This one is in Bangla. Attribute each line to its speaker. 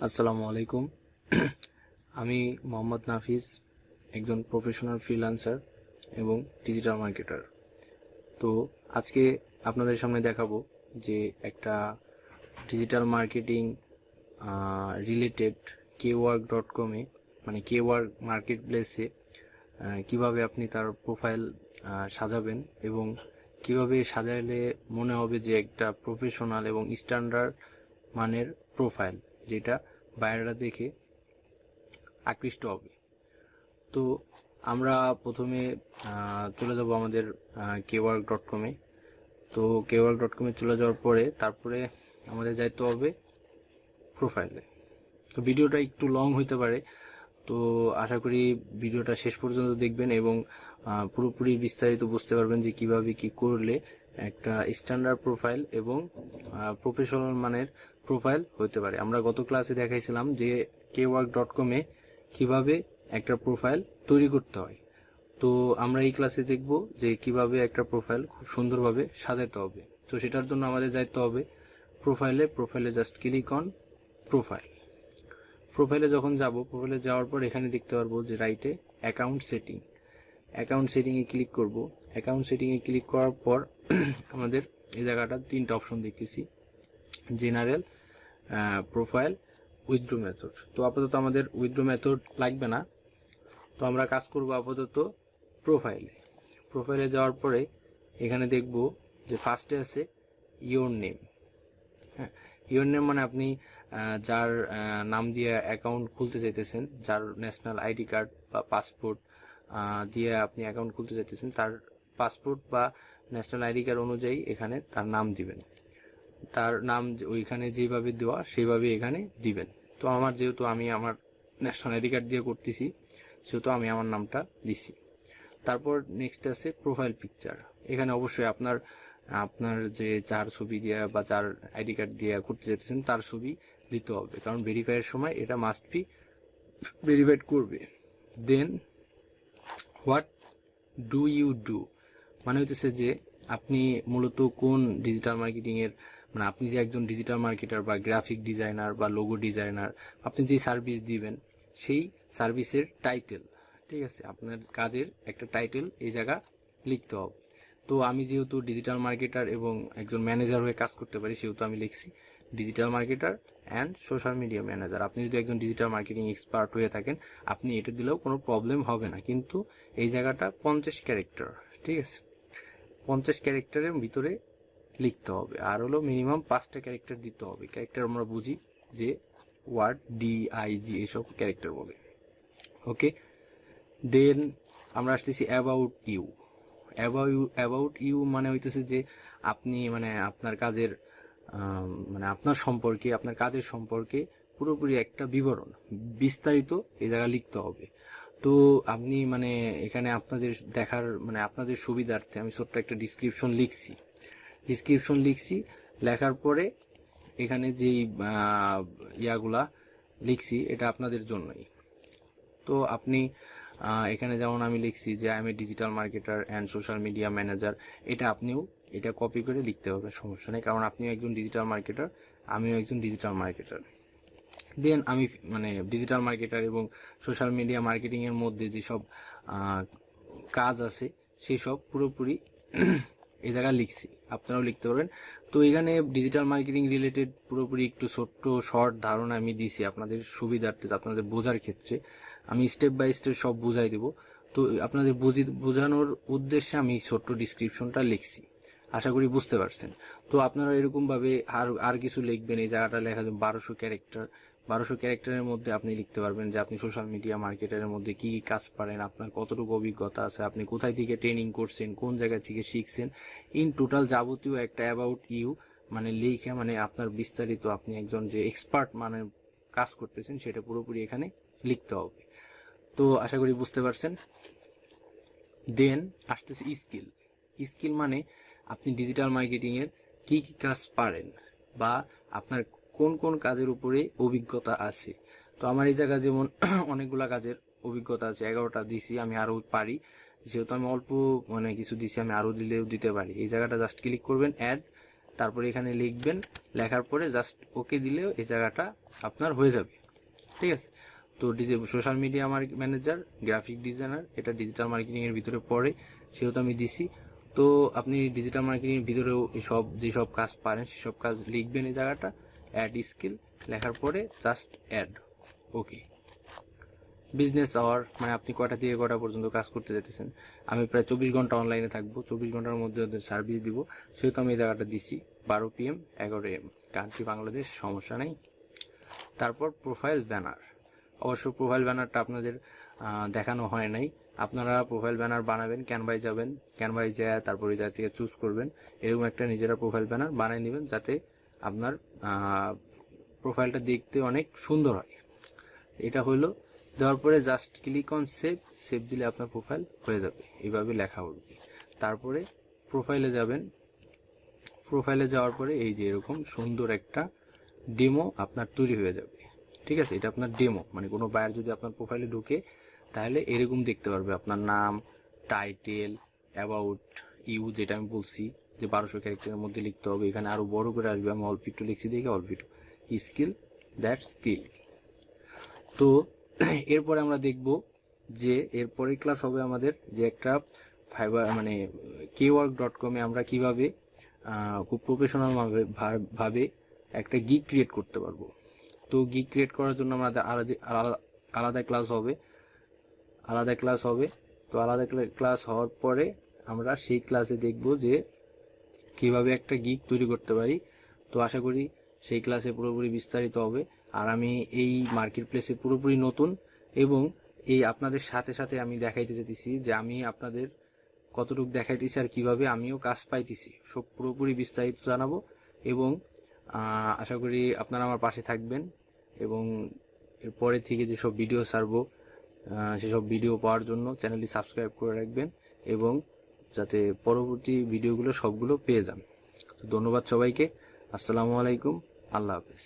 Speaker 1: আসসালামু আলাইকুম। আমি মোহাম্মদ নাফিজ, একজন প্রফেশনাল ফ্রিল্যান্সার এবং ডিজিটাল মার্কেটার। তো আজকে আপনাদের সামনে দেখাবো যে একটা ডিজিটাল মার্কেটিং রিলেটেড kwork.com-এ মানে kwork মার্কেট প্লেসে কীভাবে আপনি তার প্রোফাইল সাজাবেন এবং কিভাবে সাজাইলে মনে হবে যে একটা প্রফেশনাল এবং স্ট্যান্ডার্ড মানের প্রোফাইল, যেটা বাইরেটা দেখে আকৃষ্ট হবে। তো আমরা প্রথমে চলে যাব আমাদের kwork.com-এ। তো kwork.com-এ চলে যাওয়ার পরে তারপরে আমাদের যাইতে হবে প্রোফাইলে। তো ভিডিওটা একটু লং হইতে পারে, তো আশা করি ভিডিওটা শেষ পর্যন্ত দেখবেন এবং পুরোপুরি বিস্তারিত বুঝতে পারবেন যে কিভাবে কি করলে একটা স্ট্যান্ডার্ড প্রোফাইল এবং প্রফেশনাল মানের প্রোফাইল হতে পারে। আমরা গত ক্লাসে দেখাইছিলাম যে kwork.com-এ কিভাবে একটা প্রোফাইল তৈরি করতে হয়। তো আমরা এই ক্লাসে দেখব যে কিভাবে একটা প্রোফাইল খুব সুন্দরভাবে সাজাতে হবে। তো সেটার জন্য আমাদের যাইতে হবে প্রোফাইলে জাস্ট ক্লিক অন প্রোফাইলে যখন যাব, প্রোফাইলে যাওয়ার পর এখানে দেখতে পারবো যে রাইটে অ্যাকাউন্ট সেটিংয়ে ক্লিক করব। অ্যাকাউন্ট সেটিংয়ে ক্লিক করার পর আমাদের এই জায়গাটা তিনটা অপশন দেখতেছি, জেনারেল, প্রোফাইল, উইথড্র মেথড। তো আপাতত আমাদের উইথড্র মেথড লাগবে না, তো আমরা কাজ করব আপাতত প্রোফাইলে যাওয়ার পরে এখানে দেখব যে ফার্স্টে আছে ইওর নেম। হ্যাঁ, ইওর নেম মানে আপনি যার নাম দিয়ে অ্যাকাউন্ট খুলতে চাইতেছেন, যার ন্যাশনাল আইডি কার্ড বা পাসপোর্ট দিয়ে আপনি অ্যাকাউন্ট খুলতে চাইতেছেন, তার পাসপোর্ট বা ন্যাশনাল আইডি কার্ড অনুযায়ী এখানে তার নাম দিবেন। তার নাম ওইখানে যেভাবে দেওয়া সেইভাবে এখানে দিবেন। তো যেহেতু আমি আমার ন্যাশনাল আইডি কার্ড দিয়ে করতেছি, সেহেতু আমি আমার নামটা দিছি। তারপর নেক্সট আছে প্রোফাইল পিকচার। এখানে অবশ্যই আপনার যে যার ছবি দিয়ে বা যার আইডি কার্ড দিয়ে করতে যেতেছেন তার ছবি দিতে হবে, কারণ ভেরিফাইয়ের সময় এটা মাস্ট বি ভেরিফাইড করবে। দেন হোয়াট ডু ইউ ডু মানে হইতেছে যে আপনি মূলত কোন ডিজিটাল মার্কেটিংয়ের, মানে আপনি যে একজন ডিজিটাল মার্কেটার বা গ্রাফিক ডিজাইনার বা লোগো ডিজাইনার, আপনি যে সার্ভিস দিবেন সেই সার্ভিসের টাইটেল, ঠিক আছে, আপনার কাজের একটা টাইটেল এই জায়গা লিখতে হবে। তো আমি যেহেতু ডিজিটাল মার্কেটার এবং একজন ম্যানেজার হয়ে কাজ করতে পারি, সেহেতু আমি লিখছি digital marketer and social media manager. আপনি যদি একজন ডিজিটাল মার্কেটিং এক্সপার্ট হয়ে থাকেন, আপনি এটা দিলেও কোনো প্রবলেম হবে না, কিন্তু এই জায়গাটা 50 ক্যারেক্টার, ঠিক আছে, 50 ক্যারেক্টারের ভিতরে লিখতে হবে। আর হলো মিনিমাম 5টা ক্যারেক্টার দিতে হবে। ক্যারেক্টার আমরা বুঝি যে ওয়ার্ড, ডিআইজি এসব ক্যারেক্টার বলে। ওকে, দেন আমরা আসতেছি অ্যাবাউট ইউ মানে হইতেছে যে আপনি মানে আপনার কাজের মানে আপনার কাজের সম্পর্কে পুরোপুরি একটা বিবরণ, বিস্তারিত এই জায়গা লিখতে হবে। তো আপনি মানে এখানে আপনাদের সুবিধার্থে আমি ছোট্ট একটা ডিসক্রিপশন লিখছি। লেখার পরে এখানে যেই ইয়াগুলা লিখছি এটা আপনাদের জন্যই। তো আপনি এখানে যেমন আমি লিখছি যে I M A digital marketer and social media manager, এটা কপি করে লিখতে হবে, সমস্যা নেই, কারণ আপনিও একজন ডিজিটাল মার্কেটার, আমিও একজন ডিজিটাল মার্কেটার। দেন আমি মানে ডিজিটাল মার্কেটার এবং সোশ্যাল মিডিয়া মার্কেটিংয়ের মধ্যে যেসব কাজ আছে সেই সব পুরোপুরি এই জায়গায় লিখছি, আপনারাও লিখতে পারবেন। তো এখানে ডিজিটাল মার্কেটিং রিলেটেড পুরোপুরি একটু শর্ট ধারণা আমি দিছি আপনাদের সুবিধার্থে, আপনাদের বোঝার ক্ষেত্রে আমি স্টেপ বাই স্টেপ সব বুঝাই দেব। তো আপনাদের বোঝানোর উদ্দেশ্যে আমি ছোট্ট ডিসক্রিপশনটা লিখছি, আশা করি বুঝতে পারছেন। তো আপনারা এরকমভাবে আর কিছু লিখবেন। এই জায়গাটা লেখা যাবে 1200 ক্যারেক্টারের মধ্যে আপনি লিখতে পারবেন যে আপনি সোশ্যাল মিডিয়া মার্কেটারের মধ্যে কি কি কাজ পারেন, আপনার কতটুকু অভিজ্ঞতা আছে, আপনি কোথায় থেকে ট্রেনিং করছেন, কোন জায়গা থেকে শিখছেন, ইন টোটাল যাবতীয় একটা অ্যাবাউট ইউ মানে লিখে, মানে আপনার বিস্তারিত, আপনি একজন যে এক্সপার্ট মানে কাজ করতেছেন সেটা পুরোপুরি এখানে লিখতে হবে। তো আশা করি বুঝতে পারছেন। দেন আসতেছে স্কিল মানে আপনি ডিজিটাল মার্কেটিংয়ের কি কি কাজ পারেন বা আপনার কোন কোন কাজের উপরে অভিজ্ঞতা আছে। তো আমার এই জায়গায় যেমন অনেকগুলা কাজের অভিজ্ঞতা আছে, 11টা দিছি, আমি আরও পারি, যেহেতু আমি অল্প মানে কিছু দিছি, আমি আরও দিলেও দিতে পারি। এই জায়গাটা জাস্ট ক্লিক করবেন, অ্যাড তারপরে এখানে লিখবেন, লেখার পরে জাস্ট ওকে দিলেও এই জায়গাটা আপনার হয়ে যাবে। ঠিক আছে, তো social media manager, graphic designer, এটা ডিজিটাল মার্কেটিংয়ের ভিতরে পড়ে, সেহেতু আমি দিছি। তো আপনি ডিজিটাল মার্কেটিংয়ের ভিতরেও যেসব কাজ পারেন সেসব কাজ লিখবেন এই জায়গাটা, অ্যাড স্কিল লেখার পরে জাস্ট অ্যাড ওকে। বিজনেস আওয়ার মানে আপনি কটা থেকে কটা পর্যন্ত কাজ করতে যেতেছেন। আমি প্রায় 24 ঘন্টা অনলাইনে থাকবো, 24 ঘন্টার মধ্যে ওদের সার্ভিস দিব, সেহেতু আমি এই জায়গাটা দিছি 12 PM 11 AM, কান্ট্রি বাংলাদেশ, সমস্যা নেই। তারপর প্রোফাইল ব্যানার, অবশ্য প্রোফাইল ব্যানারটা আপনাদের দেখানো হয় নাই। আপনারা প্রোফাইল ব্যানার বানাবেন, ক্যানভায় যাবেন, ক্যানভায় যায় তারপরে যা থেকে চুজ করবেন, এরকম একটা নিজেরা প্রোফাইল ব্যানার বানিয়ে নেবেন যাতে আপনার প্রোফাইলটা দেখতে অনেক সুন্দর হয়। এটা হলো, দেওয়ার পরে জাস্ট ক্লিক অন সেভ দিলে আপনার প্রোফাইল হয়ে যাবে, এইভাবে লেখা উঠবে। তারপরে প্রোফাইলে যাবেন, প্রোফাইলে যাওয়ার পরে এই যে এরকম সুন্দর একটা ডেমো আপনার তৈরি হয়ে যাবে। ঠিক আছে, এটা আপনার ডেমো, মানে কোনো বায়ার যদি আপনার প্রোফাইলে ঢুকে তাহলে এরকম দেখতে পারবে আপনার নাম, টাইটেল, অ্যাবাউট ইউ, যেটা আমি বলছি যে 1200 ক্যারেক্টারের মধ্যে লিখতে হবে, এখানে আরও বড় করে আসবে, আমি অল্প একটু লিখছি দেখে অল্প একটু, স্কিল দ্যাটস স্কিল। তো এরপরে আমরা দেখব যে এরপরে ক্লাস হবে আমাদের যে একটা ফাইবার মানে kwork.com এ আমরা কিভাবে খুব প্রফেশনাল ভাবে একটা গিগ ক্রিয়েট করতে পারবো। তো গিগ ক্রিয়েট করার জন্য আমাদের আলাদা ক্লাস হবে, তো আলাদা ক্লাস হওয়ার পরে আমরা সেই ক্লাসে দেখব যে কিভাবে একটা গিগ তৈরি করতে পারি। তো আশা করি সেই ক্লাসে পুরোপুরি বিস্তারিত হবে। আর আমি এই মার্কেট প্লেসে পুরোপুরি নতুন, এবং এই আপনাদের সাথে সাথে আমি দেখাইতে যেতেছি যে আমি আপনাদের কতটুকু দেখাইতেছি আর কিভাবে আমিও কাজ পাইতেছি, সব পুরোপুরি বিস্তারিত জানাবো। এবং আশা করি আপনারা আমার পাশে থাকবেন, এবং এরপরে থেকে যেসব ভিডিও ছাড়বো সেসব ভিডিও পাওয়ার জন্য চ্যানেলটি সাবস্ক্রাইব করে রাখবেন, এবং যাতে পরবর্তী ভিডিওগুলো সবগুলো পেয়ে যান। তো ধন্যবাদ সবাইকে, আসসালামু আলাইকুম, আল্লাহ হাফেজ।